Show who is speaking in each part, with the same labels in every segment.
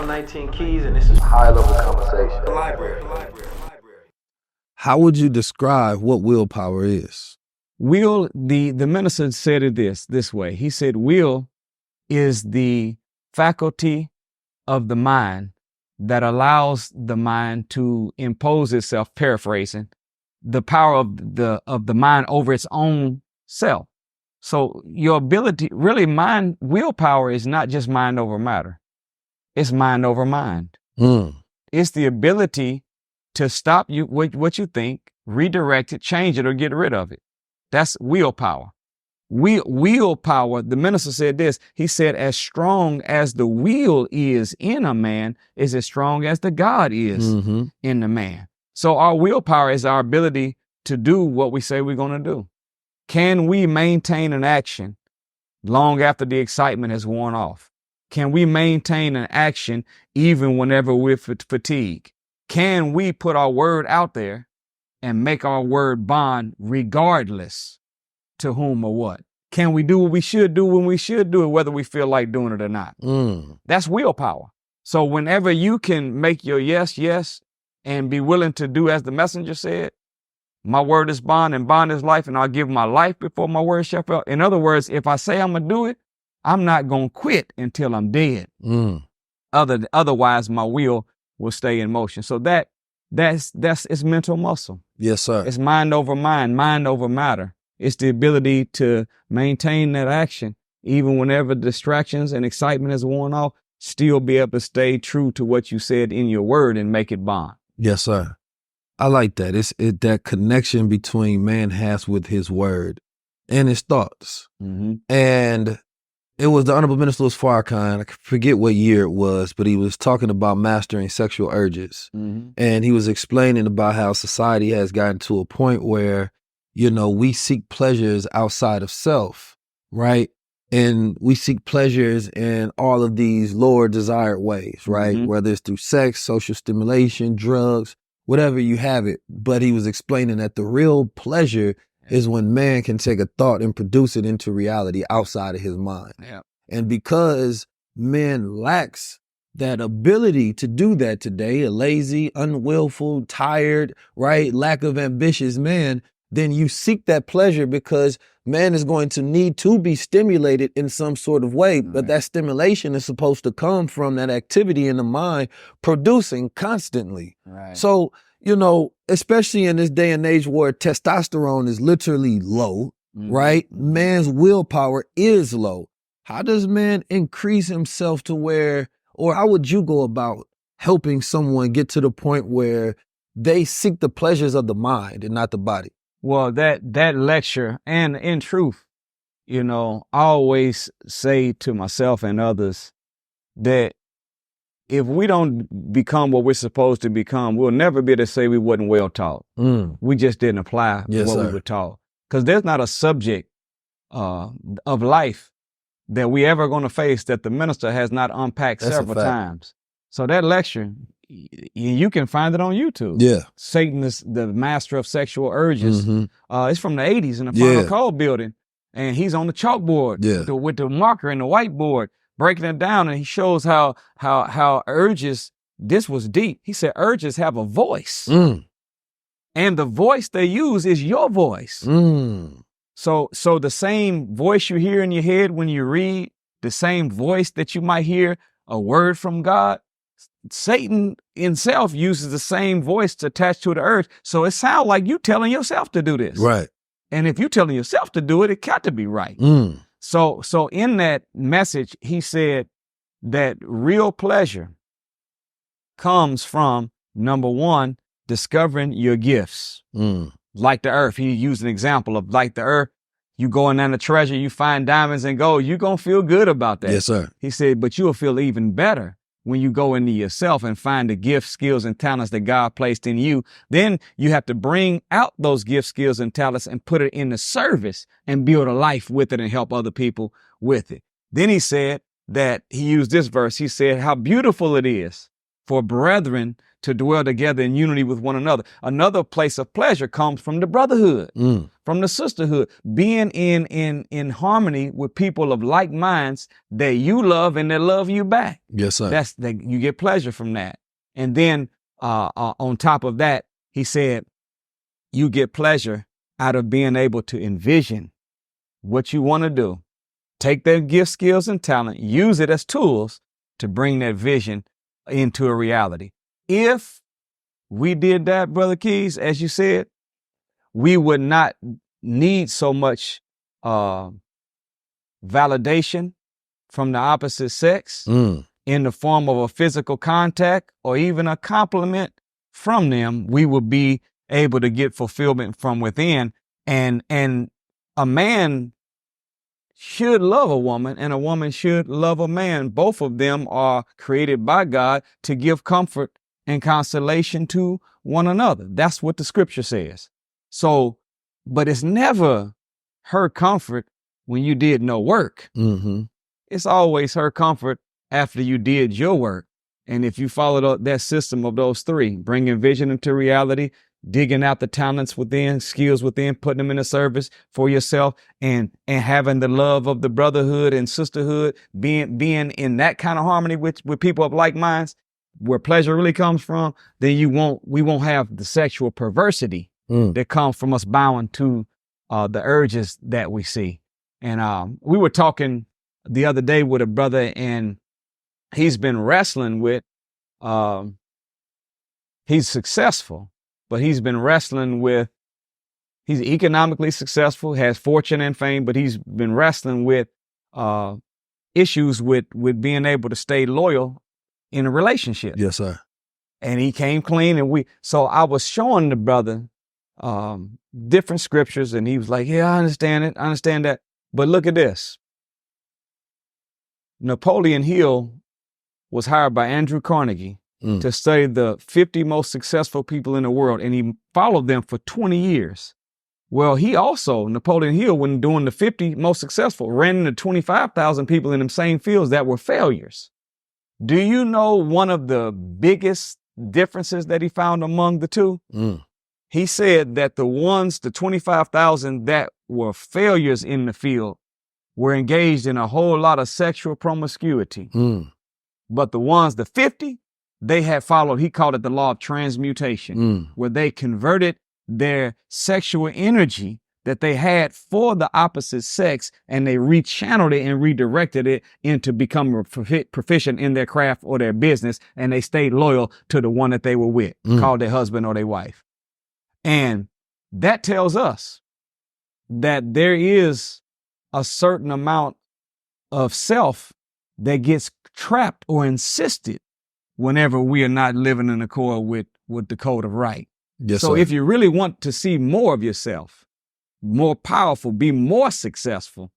Speaker 1: 19 Keys, and this is High Level Conversation. The library.
Speaker 2: How would you describe what willpower is?
Speaker 3: Will, the minister said it this way. He said, will is the faculty of the mind that allows the mind to impose itself, paraphrasing, the power of the mind over its own self. So your ability, really willpower is not just mind over matter. It's mind over mind. It's the ability to stop you, what you think, redirect it, change it, or get rid of it. That's willpower. Willpower, the minister said this, he said, as strong as the will is in a man is as strong as the God is in the man. So our willpower is our ability to do what we say we're going to do. Can we maintain an action long after the excitement has worn off? Can we maintain an action even whenever we're fatigued? Can we put our word out there and make our word bond regardless to whom or what? Can we do what we should do when we should do it, whether we feel like doing it or not? That's willpower. So whenever you can make your yes, yes, and be willing to do as the messenger said, my word is bond and bond is life, and I'll give my life before my word shall fail. In other words, if I say I'm going to do it, I'm not going to quit until I'm dead. Otherwise, my will stay in motion. So that's it's mental muscle.
Speaker 2: Yes, sir.
Speaker 3: It's mind over mind, mind over matter. It's the ability to maintain that action, even whenever distractions and excitement is worn off, still be able to stay true to what you said in your word and make it bond.
Speaker 2: Yes, sir. I like that. It's that connection between man has with his word and his thoughts. And it was the Honorable Minister Louis Farrakhan, I forget what year it was, but he was talking about mastering sexual urges. And he was explaining about how society has gotten to a point where, you know, we seek pleasures outside of self, right? And we seek pleasures in all of these lower desired ways, right? Whether it's through sex, social stimulation, drugs, whatever you have it. But he was explaining that the real pleasure is when man can take a thought and produce it into reality outside of his mind. And because man lacks that ability to do that today, a lazy, unwillful, tired, right, lack of ambitious man, then you seek that pleasure because man is going to need to be stimulated in some sort of way. But that stimulation is supposed to come from that activity in the mind producing constantly. So, you know, especially in this day and age where testosterone is literally low, right? Man's willpower is low. How does man increase himself to where, or how would you go about helping someone get to the point where they seek the pleasures of the mind and not the body?
Speaker 3: Well, that lecture, and in truth, you know, I always say to myself and others that if we don't become what we're supposed to become, we'll never be able to say we wasn't well taught. We just didn't apply what we were taught. Because there's not a subject of life that we ever going to face that the minister has not unpacked several times. So that lecture, you can find it on YouTube. Satan is the master of sexual urges. It's from the 80s in the Final Call building. And he's on the chalkboard with the marker and the whiteboard, breaking it down. And he shows how urges, this was deep. He said urges have a voice. And the voice they use is your voice. So the same voice you hear in your head when you read, the same voice that you might hear a word from God, Satan himself uses the same voice to attach to the urge. So it sounds like you telling yourself to do this.
Speaker 2: Right.
Speaker 3: And if you're telling yourself to do it, it got to be right. So in that message, he said that real pleasure comes from, number one, discovering your gifts. Like the earth. He used an example of like the earth. You going down the treasure, you find diamonds and gold, you're going to feel good about that.
Speaker 2: Yes, sir.
Speaker 3: He said, but you'll feel even better when you go into yourself and find the gifts, skills, and talents that God placed in you. Then you have to bring out those gifts, skills, and talents and put it in the service and build a life with it and help other people with it. Then he said that he used this verse. He said, how beautiful it is for brethren to dwell together in unity with one another. Another place of pleasure comes from the brotherhood, from the sisterhood, being in harmony with people of like minds that you love and that love you back.
Speaker 2: Yes, sir.
Speaker 3: You get pleasure from that. And then on top of that, he said, you get pleasure out of being able to envision what you want to do. Take their gift, skills, and talent, use it as tools to bring that vision into a reality. If we did that, Brother Keys, as you said, we would not need so much validation from the opposite sex in the form of a physical contact or even a compliment from them. We would be able to get fulfillment from within. And a man should love a woman and a woman should love a man. Both of them are created by God to give comfort and consolation to one another. That's what the scripture says. So, but it's never her comfort when you did no work. It's always her comfort after you did your work. And if you follow that system of those three, bringing vision into reality, digging out the talents within, skills within, putting them in the service for yourself, and having the love of the brotherhood and sisterhood, being in that kind of harmony with people of like minds, where pleasure really comes from, then we won't have the sexual perversity that comes from us bowing to the urges that we see. And we were talking the other day with a brother, and he's been wrestling with, he's successful, but he's been wrestling with, he's economically successful, has fortune and fame, but he's been wrestling with issues with being able to stay loyal in a relationship.
Speaker 2: Yes, sir.
Speaker 3: And he came clean, and so I was showing the brother different scriptures, and he was like, yeah, I understand it. I understand that. But look at this. Napoleon Hill was hired by Andrew Carnegie to study the 50 most successful people in the world, and he followed them for 20 years. Well, he also, Napoleon Hill, when doing the 50 most successful, ran into 25,000 people in them same fields that were failures. Do you know one of the biggest differences that he found among the two? He said that the 25,000 that were failures in the field were engaged in a whole lot of sexual promiscuity. But the 50, they had followed, he called it the law of transmutation, where they converted their sexual energy that they had for the opposite sex, and they rechanneled it and redirected it into becoming proficient in their craft or their business, and they stayed loyal to the one that they were with, called their husband or their wife. And that tells us that there is a certain amount of self that gets trapped or insisted whenever we are not living in accord with the code of right.
Speaker 2: Yes,
Speaker 3: so
Speaker 2: sir.
Speaker 3: If you really want to see more of yourself, more powerful, be more successful,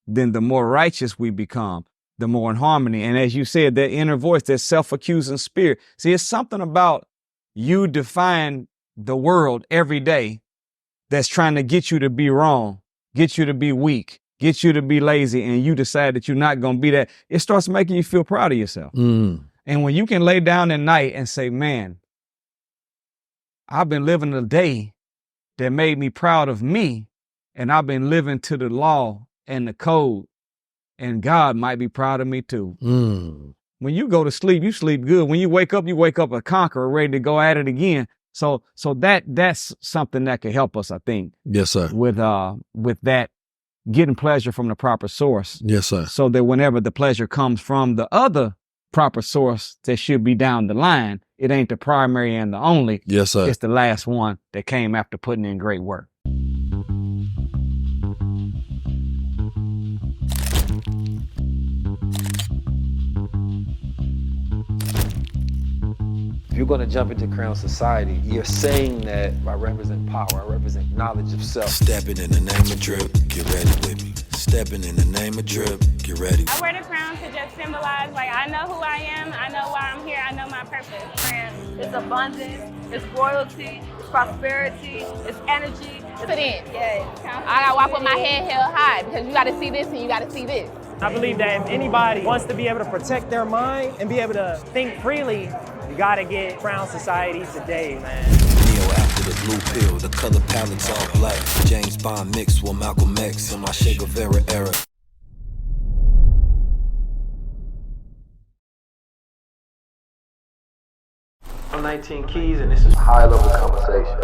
Speaker 3: then the more righteous we become, the more in harmony. And as you said, that inner voice, that self-accusing spirit. See, it's something about you defying the world every day that's trying to get you to be wrong, get you to be weak, get you to be lazy, and you decide that you're not going to be that. It starts making you feel proud of yourself. And when you can lay down at night and say, man, I've been living a day that made me proud of me, and I've been living to the law and the code, and God might be proud of me too. When you go to sleep, you sleep good. When you wake up a conqueror, ready to go at it again. So that's something that could help us, I think.
Speaker 2: Yes, sir.
Speaker 3: With that, getting pleasure from the proper source.
Speaker 2: Yes, sir.
Speaker 3: So that whenever the pleasure comes from the other proper source that should be down the line, it ain't the primary and the only.
Speaker 2: Yes, sir.
Speaker 3: It's the last one that came after putting in great work.
Speaker 1: If you're going to jump into crown society, you're saying that I represent power, I represent knowledge of self.
Speaker 4: Stepping in the name of drip, get ready with me. Stepping in the name of drip, get ready.
Speaker 5: I wear the crown to just symbolize, like, I know who I am, I know why I'm here, I know my purpose.
Speaker 6: It's abundance, it's royalty, it's prosperity, it's energy.
Speaker 5: Put in.
Speaker 6: Yeah.
Speaker 5: I gotta walk with my head held high because you gotta see this and you gotta see this.
Speaker 7: I believe that if anybody wants to be able to protect their mind and be able to think freely, you gotta get Crown Society today, man.
Speaker 4: Neo after the blue pill, the color palette's all black. James Bond mixed with Malcolm X in my Che Guevara era.
Speaker 1: I'm 19 Keys, and this is High Level Conversation.